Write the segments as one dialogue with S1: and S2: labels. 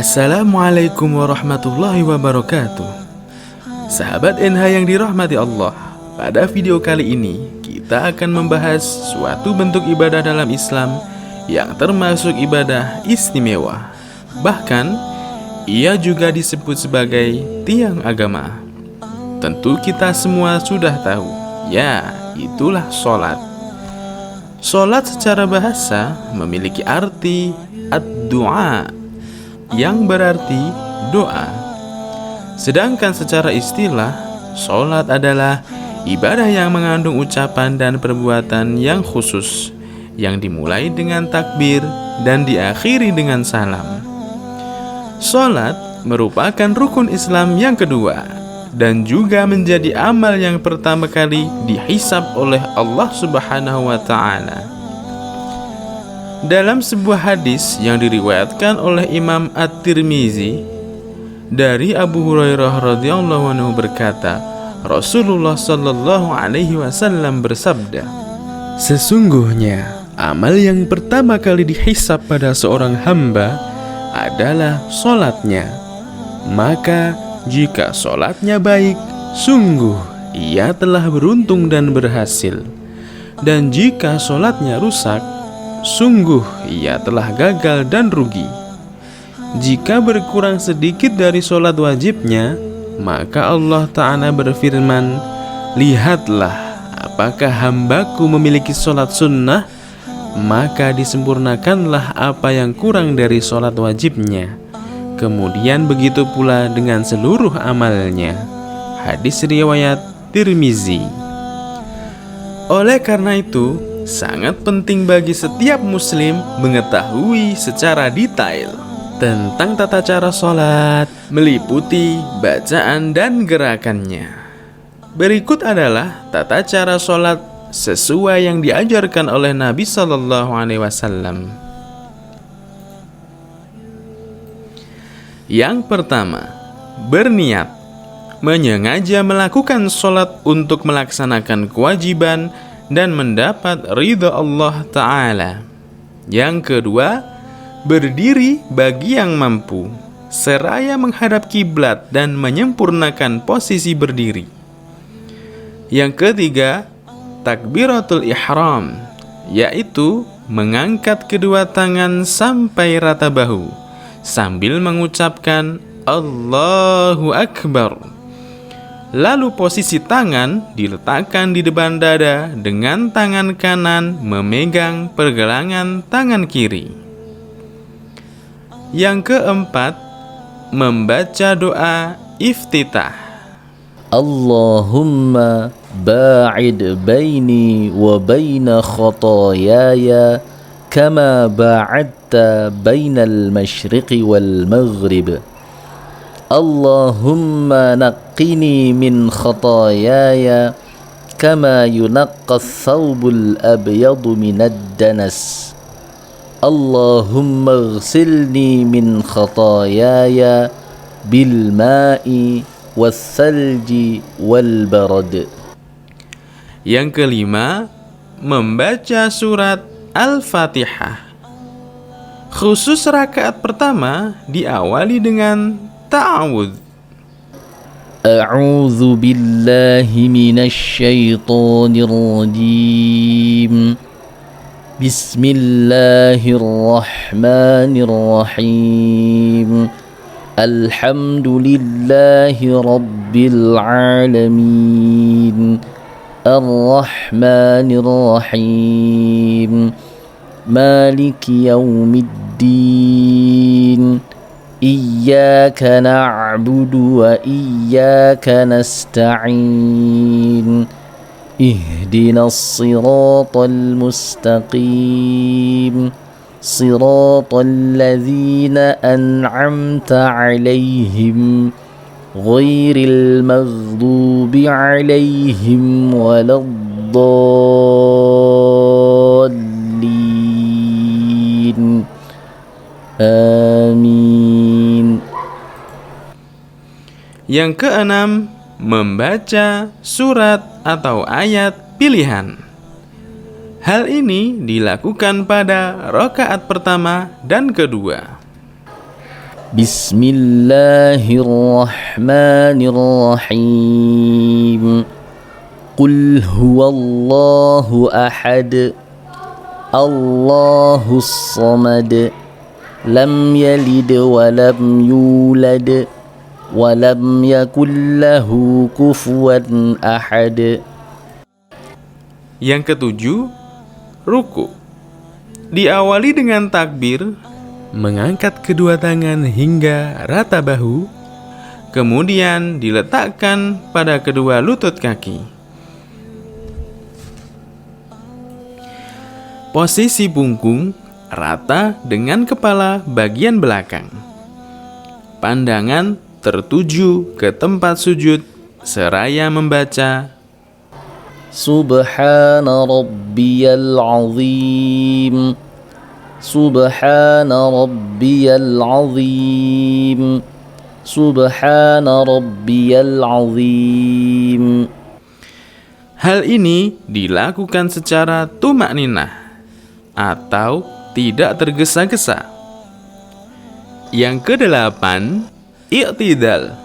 S1: Assalamualaikum warahmatullahi wabarakatuh. Sahabat NH yang dirahmati Allah, pada video kali ini kita akan membahas suatu bentuk ibadah dalam Islam yang termasuk ibadah istimewa. Bahkan, ia juga disebut sebagai tiang agama. Tentu kita semua sudah tahu, ya, itulah sholat. Sholat secara bahasa memiliki arti ad-du'a, yang berarti doa. Sedangkan secara istilah, sholat adalah ibadah yang mengandung ucapan dan perbuatan yang khusus, yang dimulai dengan takbir dan diakhiri dengan salam. Sholat merupakan rukun Islam yang kedua, dan juga menjadi amal yang pertama kali dihisab oleh Allah Subhanahu wa Ta'ala. Dalam sebuah hadis yang diriwayatkan oleh Imam At-Tirmizi dari Abu Hurairah radhiyallahu anhu berkata, Rasulullah sallallahu alaihi wasallam bersabda, "Sesungguhnya amal yang pertama kali dihisab pada seorang hamba adalah sholatnya. Maka jika sholatnya baik, sungguh ia telah beruntung dan berhasil. Dan jika sholatnya rusak, sungguh ia telah gagal dan rugi. Jika berkurang sedikit dari sholat wajibnya, maka Allah Ta'ala berfirman, lihatlah, apakah hambaku memiliki sholat sunnah, maka disempurnakanlah apa yang kurang dari sholat wajibnya. Kemudian begitu pula dengan seluruh amalnya." Hadis riwayat Tirmizi. Oleh karena itu, sangat penting bagi setiap muslim mengetahui secara detail tentang tata cara sholat, meliputi bacaan dan gerakannya. Berikut adalah tata cara sholat sesuai yang diajarkan oleh Nabi Sallallahu Alaihi Wasallam. Yang pertama, berniat, menyengaja melakukan sholat untuk melaksanakan kewajiban dan mendapat ridha Allah Ta'ala. Yang kedua, berdiri bagi yang mampu, seraya menghadap kiblat dan menyempurnakan posisi berdiri. Yang ketiga, takbiratul ihram, yaitu mengangkat kedua tangan sampai rata bahu, sambil mengucapkan Allahu Akbar. Lalu posisi tangan diletakkan di depan dada dengan tangan kanan memegang pergelangan tangan kiri. Yang keempat, membaca doa iftitah.
S2: Allahumma ba'id baini wa baina khataayaya kama ba'adta bainal masyriqi wal maghrib. Allahumma naqqini min khataayaya kama yunaqqa ath-thawbul abyadu minad danas. Allahumma ighsilni min khataayaya bil ma'i wath-thalji wal barad.
S1: Yang kelima, membaca surat Al-Fatihah. Khusus rakaat pertama diawali dengan ta'awudz.
S2: A'udzu billahi minasy syaithanir rajim. Bismillahirrahmanirrahim. Alhamdulillahi rabbil alamin. Ar-Rahmanir Rahim. Maliki yaumiddin. Iyyaka na'budu wa iyyaka nasta'in. Ihdinas siratal mustaqim. Siratal ladzina an'amta 'alaihim ghairil maghdubi 'alaihim waladdallin. Amin.
S1: Yang keenam, membaca surat atau ayat pilihan. Hal ini dilakukan pada rakaat pertama dan kedua.
S2: Bismillahirrahmanirrahim. Qul huwallahu ahad, Allahus samad, lam yalid wa lam yulad, wa lam yakul lahu kufuwan ahad.
S1: Yang ketujuh, ruku. Diawali dengan takbir, mengangkat kedua tangan hingga rata bahu, kemudian diletakkan pada kedua lutut kaki. Posisi punggung rata dengan kepala bagian belakang. Pandangan tertuju ke tempat sujud seraya membaca
S2: Subhana rabbiyal azim, Subhana rabbiyal azim, Subhana rabbiyal azim.
S1: Hal ini dilakukan secara tumakninah atau tidak tergesa-gesa. Yang kedelapan, i'tidal.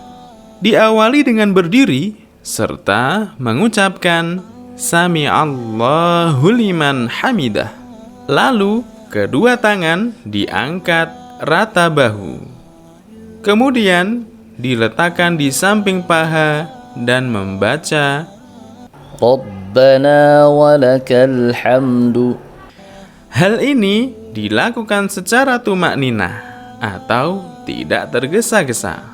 S1: Diawali dengan berdiri serta mengucapkan Sami Allahu liman hamidah. Lalu kedua tangan diangkat rata bahu. Kemudian diletakkan di samping paha dan membaca
S2: Rabbana walakal hamdu.
S1: Hal ini dilakukan secara tumakninah atau tidak tergesa-gesa.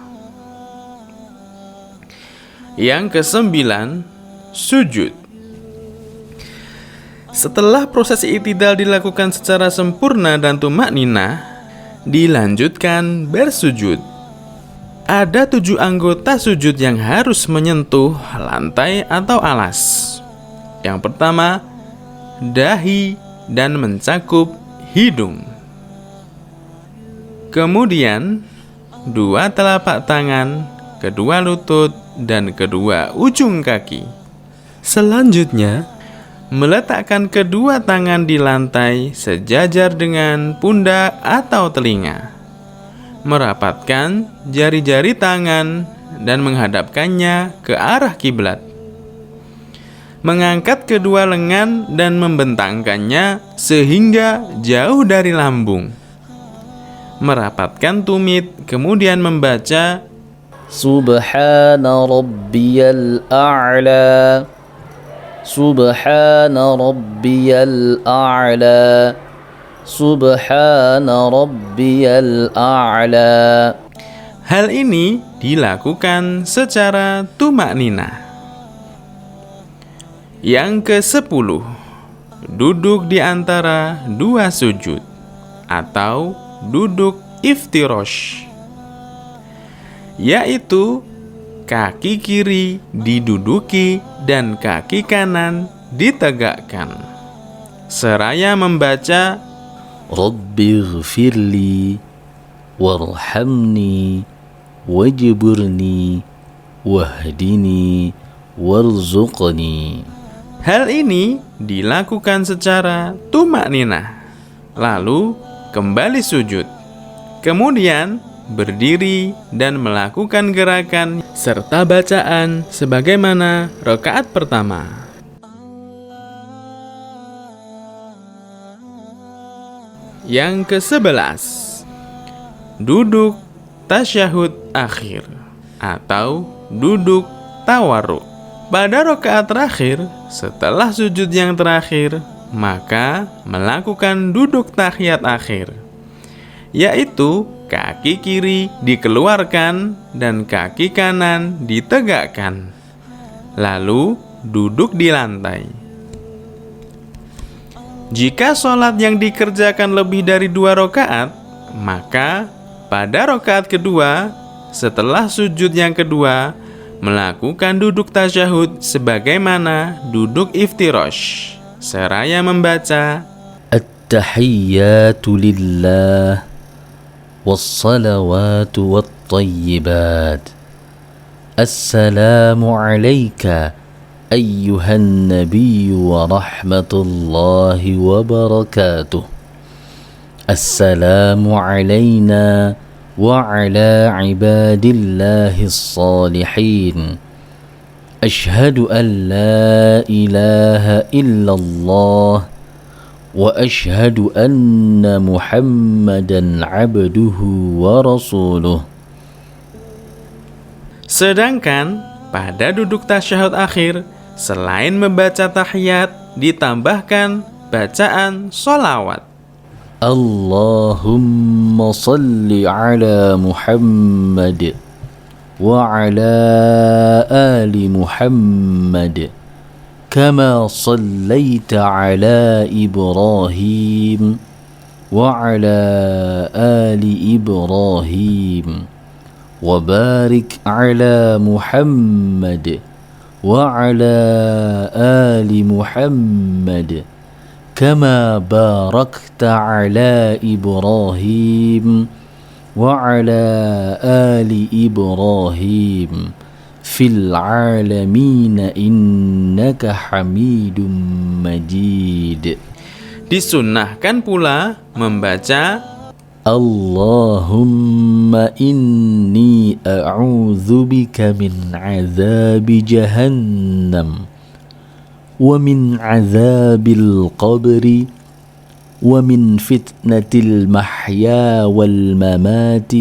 S1: Yang kesembilan, sujud. Setelah proses i'tidal dilakukan secara sempurna dan tumakninah, dilanjutkan bersujud. Ada 7 anggota sujud yang harus menyentuh lantai atau alas. Yang pertama, dahi dan mencakup hidung. Kemudian, 2 telapak tangan, kedua lutut, dan kedua ujung kaki. Selanjutnya, meletakkan kedua tangan di lantai sejajar dengan pundak atau telinga. Merapatkan jari-jari tangan dan menghadapkannya ke arah kiblat. Mengangkat kedua lengan dan membentangkannya sehingga jauh dari lambung. Merapatkan tumit, kemudian membaca
S2: Subhana rabbiyal a'la, Subhana rabbiyal a'la, Subhana rabbiyal a'la.
S1: Hal ini dilakukan secara tumakninah. Yang ke-10, duduk di antara 2 sujud atau duduk iftirosh, yaitu kaki kiri diduduki dan kaki kanan ditegakkan, seraya membaca
S2: Rabbighfirli warhamni wajburni wahdini warzuqni.
S1: Hal ini dilakukan secara tumakninah, lalu kembali sujud, kemudian berdiri dan melakukan gerakan serta bacaan sebagaimana rakaat pertama. Yang ke-11, duduk tasyahud akhir atau duduk tawarruk. Pada rakaat terakhir, setelah sujud yang terakhir, maka melakukan duduk tahiyat akhir, yaitu kaki kiri dikeluarkan dan kaki kanan ditegakkan, lalu duduk di lantai. Jika sholat yang dikerjakan lebih dari 2 rakaat, maka pada rakaat kedua, setelah sujud yang kedua, melakukan duduk tasyahud sebagaimana duduk iftirosh, seraya membaca
S2: At-tahiyyatu lillah wassalawatu wattayyibat. Assalamu alayka ayyuhan nabiyyu wa rahmatullahi wa barakatuh. Assalamu alayna وعلى عباد الله الصالحين أشهد أن لا إله إلا الله وأشهد أن محمدا عبده ورسوله.
S1: Sedangkan pada duduk tasyahud akhir, selain membaca tahiyat, ditambahkan bacaan sholawat.
S2: Allahumma salli ala Muhammad wa ala ali Muhammad kama sallaita ala Ibrahim wa ala ali Ibrahim wa barik ala Muhammad wa ala ali Muhammad كما باركت على إبراهيم وعلى آل إبراهيم في العالمين إنك حميد مجيد.
S1: Disunnahkan pula membaca
S2: Allahumma inni a'udzu bika min 'adzabi jahannam ومن عذاب القبر ومن فتنة المحيا والممات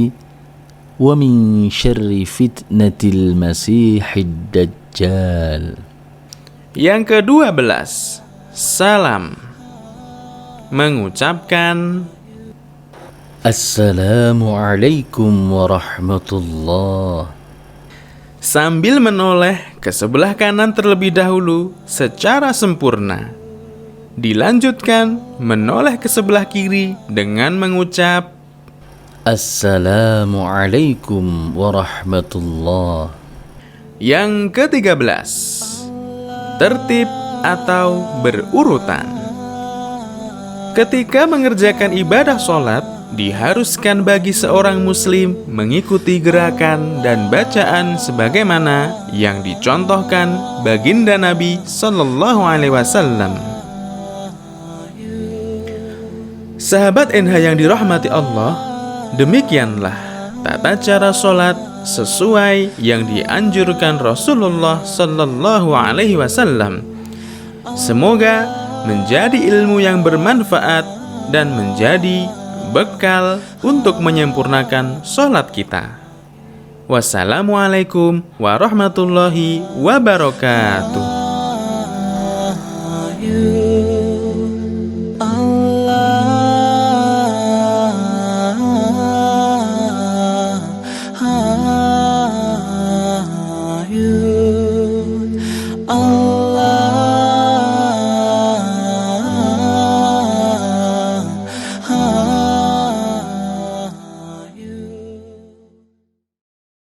S2: ومن شر فتنة المسيح الدجال.
S1: Yang ke-12, salam. Mengucapkan
S2: Assalamualaikum warahmatullah,
S1: sambil menoleh ke sebelah kanan terlebih dahulu secara sempurna. Dilanjutkan menoleh ke sebelah kiri dengan mengucap
S2: Assalamualaikum warahmatullah.
S1: Yang ke-13, tertib atau berurutan. Ketika mengerjakan ibadah sholat, diharuskan bagi seorang muslim mengikuti gerakan dan bacaan sebagaimana yang dicontohkan baginda Nabi Sallallahu Alaihi Wasallam. Sahabat NH yang dirahmati Allah, demikianlah tata cara sholat sesuai yang dianjurkan Rasulullah Sallallahu Alaihi Wasallam. Semoga menjadi ilmu yang bermanfaat dan menjadi bekal untuk menyempurnakan sholat kita. Wassalamualaikum warahmatullahi wabarakatuh.